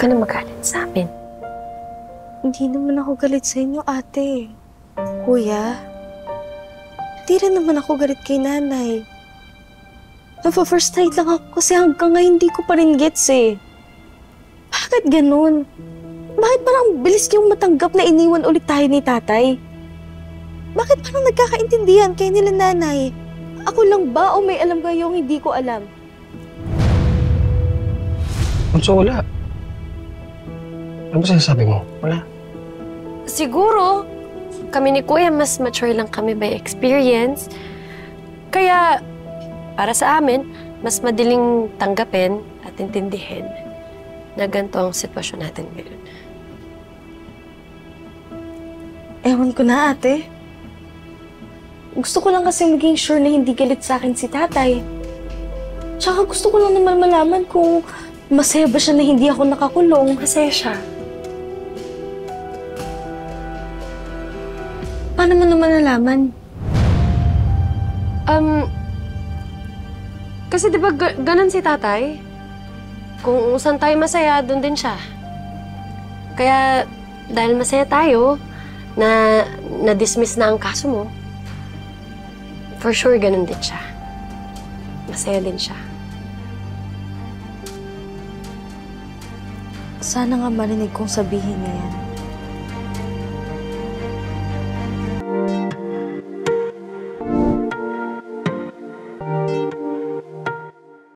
ka na magalit sa amin. Hindi naman ako galit sa inyo, ate. Kuya, di rin naman ako galit kay nanay. First night lang ako kasi hanggang ngayon hindi ko pa rin gets eh. Bakit ganun? Bakit parang bilis niyong matanggap na iniwan ulit tayo ni tatay? Bakit parang nagkakaintindihan kayo nila nanay? Ako lang ba o may alam kayong hindi ko alam? Bunso, wala. Ano ba sinasabi mo? Wala. Siguro, kami ni Kuya mas mature lang kami by experience. Kaya, para sa amin, mas madaling tanggapin at intindihin na ganito ang sitwasyon natin ngayon. Ewan ko na, ate. Gusto ko lang kasi maging sure na hindi galit sa akin si tatay. Tsaka gusto ko lang naman malaman kung masaya ba siya na hindi ako nakakulong. Masaya siya. Paano mo naman nalaman? Kasi di ba ganun si tatay? Kung saan tayo masaya, doon din siya. Kaya dahil masaya tayo, na-dismiss na ang kaso mo, for sure ganun din siya. Masaya din siya. Sana nga marinig kong sabihin niya yan.